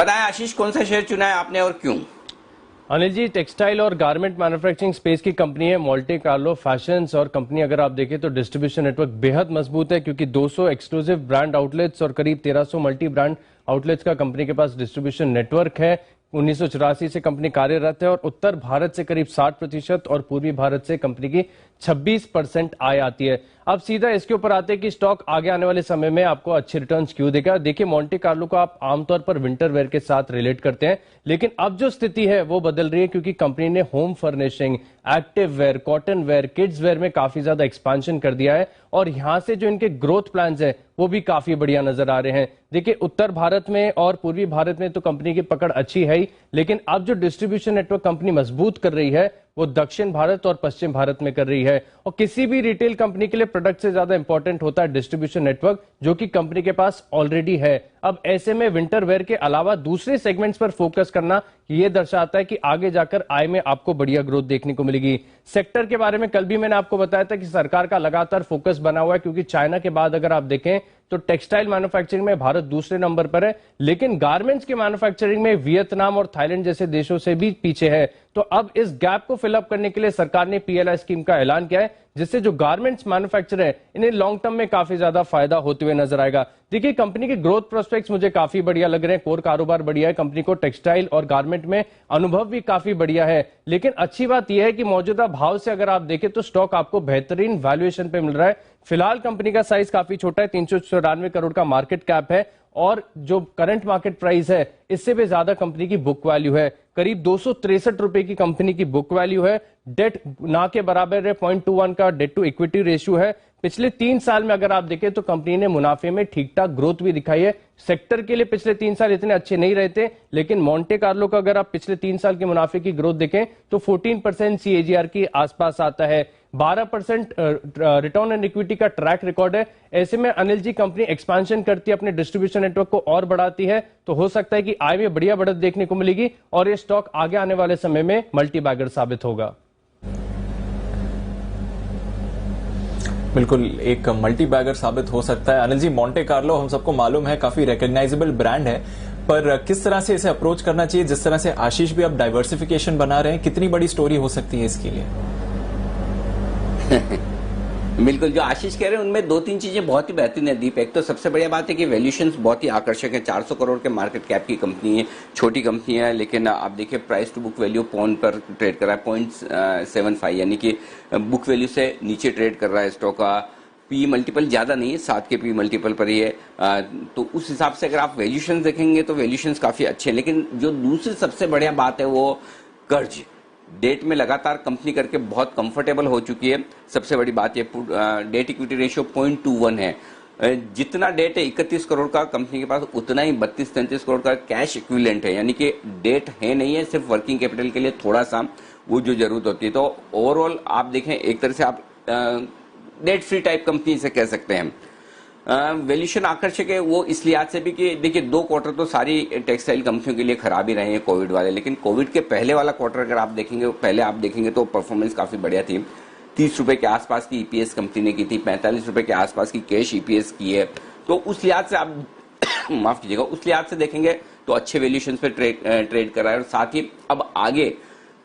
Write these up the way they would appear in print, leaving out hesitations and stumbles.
बताएं आशीष, कौन सा शेयर चुना है आपने और क्यों? अनिल जी, टेक्सटाइल और गारमेंट मैन्युफैक्चरिंग स्पेस की कंपनी है मोंटे कार्लो फैशंस, और कंपनी अगर आप देखें तो डिस्ट्रीब्यूशन नेटवर्क बेहद मजबूत है, क्योंकि 200 एक्सक्लूसिव ब्रांड आउटलेट्स और करीब 1300 मल्टी ब्रांड आउटलेट्स का कंपनी के पास डिस्ट्रीब्यूशन नेटवर्क है। 1984 से कंपनी कार्यरत है और उत्तर भारत से करीब 60% और पूर्वी भारत से कंपनी की 26% आय आती है। अब सीधा इसके ऊपर आते हैं कि स्टॉक आगे आने वाले समय में आपको अच्छे रिटर्न्स क्यों देगा। देखिए, मोंटे कार्लो को आप आमतौर पर विंटर वेयर के साथ रिलेट करते हैं, लेकिन अब जो स्थिति है वो बदल रही है, क्योंकि कंपनी ने home furnishing, active wear, cotton wear, kids wear में काफी ज्यादा एक्सपांशन कर दिया है और यहां से जो इनके ग्रोथ प्लान्स है वो भी काफी बढ़िया नजर आ रहे हैं। देखिए, उत्तर भारत में और पूर्वी भारत में तो कंपनी की पकड़ अच्छी है ही, लेकिन अब जो डिस्ट्रीब्यूशन नेटवर्क कंपनी मजबूत कर रही है वो दक्षिण भारत और पश्चिम भारत में कर रही है। और किसी भी रिटेल कंपनी के लिए प्रोडक्ट से ज्यादा इंपॉर्टेंट होता है डिस्ट्रीब्यूशन नेटवर्क, जो कि कंपनी के पास ऑलरेडी है। अब ऐसे में विंटर वेयर के अलावा दूसरे सेगमेंट्स पर फोकस करना ये दर्शाता है कि आगे जाकर आय में आपको बढ़िया ग्रोथ देखने को मिलेगी। सेक्टर के बारे में कल भी मैंने आपको बताया था कि सरकार का लगातार फोकस बना हुआ है, क्योंकि चाइना के बाद अगर आप देखें तो टेक्सटाइल मैन्युफैक्चरिंग में भारत दूसरे नंबर पर है, लेकिन गारमेंट्स के मैन्युफैक्चरिंग में वियतनाम और थाईलैंड जैसे देशों से भी पीछे है। तो अब इस गैप को फिलअप करने के लिए सरकार ने पीएलआई स्कीम का ऐलान किया है, जिससे जो गारमेंट्स मैन्युफैक्चरर है इन्हें लॉन्ग टर्म में काफी ज्यादा फायदा होते हुए नजर आएगा। देखिए, कंपनी के ग्रोथ प्रोस्पेक्ट्स मुझे काफी बढ़िया लग रहे हैं। कोर कारोबार बढ़िया है, कंपनी को टेक्सटाइल और गारमेंट में अनुभव भी काफी बढ़िया है। लेकिन अच्छी बात यह है कि मौजूदा भाव से अगर आप देखें तो स्टॉक आपको बेहतरीन वैल्यूएशन पे मिल रहा है। फिलहाल कंपनी का साइज काफी छोटा है, 394 करोड़ का मार्केट कैप है, और जो करंट मार्केट प्राइस है इससे भी ज्यादा कंपनी की बुक वैल्यू है। करीब 263 रुपए की कंपनी की बुक वैल्यू है। डेट ना के बराबर है, 0.21 का डेट टू इक्विटी रेशियो है। पिछले 3 साल में अगर आप देखें तो कंपनी ने मुनाफे में ठीक ठाक ग्रोथ भी दिखाई है। सेक्टर के लिए पिछले 3 साल इतने अच्छे नहीं रहे थे, लेकिन मोंटे कार्लो का अगर आप पिछले 3 साल के मुनाफे की ग्रोथ देखें तो 14% CAGR के आसपास आता है। 12% रिटर्न ऑन इक्विटी का ट्रैक रिकॉर्ड है। ऐसे में अनिल जी, कंपनी एक्सपेंशन करती है, अपने डिस्ट्रीब्यूशन नेटवर्क को और बढ़ाती है, तो हो सकता है कि आय में बढ़िया बढ़त देखने को मिलेगी और ये स्टॉक आगे आने वाले समय में मल्टी बैगर साबित होगा। बिल्कुल एक मल्टी बैगर साबित हो सकता है। अनिल जी, मोंटे कार्लो हम सबको मालूम है काफी रिकॉग्नाइजेबल ब्रांड है, पर किस तरह से इसे अप्रोच करना चाहिए? जिस तरह से आशीष भी अब डाइवर्सिफिकेशन बना रहे हैं, कितनी बड़ी स्टोरी हो सकती है इसके लिए? बिल्कुल, जो आशीष कह रहे हैं उनमें 2-3 चीजें बहुत ही बेहतरीन है दीप। एक तो सबसे बढ़िया बात है कि वैल्यूएशंस बहुत ही आकर्षक है। 400 करोड़ के मार्केट कैप की कंपनी है, छोटी कंपनी है, लेकिन आप देखिए price to book value point पर ट्रेड कर रहा है, 0.75, यानी कि बुक वैल्यू से नीचे ट्रेड कर रहा है स्टॉक का। पी मल्टीपल ज्यादा नहीं है, 7 के पी मल्टीपल पर ही है। तो उस हिसाब से अगर आप वैल्यूएशंस देखेंगे तो वैल्यूएशंस काफी अच्छे हैं। लेकिन जो दूसरी सबसे बढ़िया बात है वो कर्ज डेट में लगातार कंपनी करके बहुत कंफर्टेबल हो चुकी है। सबसे बड़ी बात ये डेट इक्विटी रेशियो 0.21 है। जितना डेट है 31 करोड़ का कंपनी के पास, उतना ही 32-33 करोड़ का कैश इक्विवेलेंट है, यानी कि डेट है नहीं है, सिर्फ वर्किंग कैपिटल के लिए थोड़ा सा वो जो जरूरत होती है। तो ओवरऑल आप देखें, एक तरह से आप डेट फ्री टाइप कंपनी से कह सकते हैं। वैल्यूएशन आकर्षक है वो इस लिहाज से भी कि देखिए 2 क्वार्टर तो सारी टेक्सटाइल कंपनियों के लिए खराब ही रहे हैं कोविड वाले, लेकिन कोविड के पहले वाला क्वार्टर अगर आप देखेंगे तो परफॉर्मेंस काफी बढ़िया थी। 30 रुपए के आसपास की ईपीएस कंपनी ने की थी, 45 रुपए के आसपास की कैश ईपीएस की है। तो उस लिहाज से आप माफ कीजिएगा, उस लिहाज से देखेंगे तो अच्छे वैल्यूएशन पे ट्रेड कर रहा है। और साथ ही अब आगे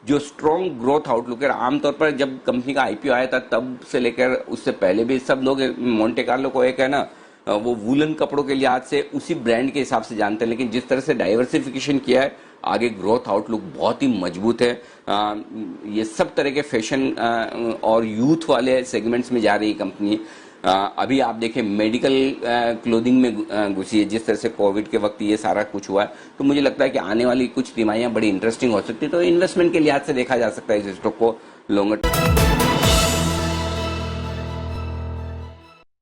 जो स्ट्रॉन्ग ग्रोथ आउटलुक है, आमतौर पर जब कंपनी का आईपीओ आया था तब से लेकर उससे पहले भी सब लोग मोंटे कार्लो को एक है ना वो वूलन कपड़ों के लिहाज से उसी ब्रांड के हिसाब से जानते हैं, लेकिन जिस तरह से डाइवर्सिफिकेशन किया है, आगे ग्रोथ आउटलुक बहुत ही मजबूत है। ये सब तरह के फैशन और यूथ वाले सेगमेंट्स में जा रही कंपनी। अभी आप देखें मेडिकल क्लोथिंग में घुसी है, जिस तरह से कोविड के वक्त ये सारा कुछ हुआ है। तो मुझे लगता है कि आने वाली कुछ तिमाहियां बड़ी इंटरेस्टिंग हो सकती है। तो इन्वेस्टमेंट के लिहाज से देखा जा सकता है इस स्टॉक को लॉन्गर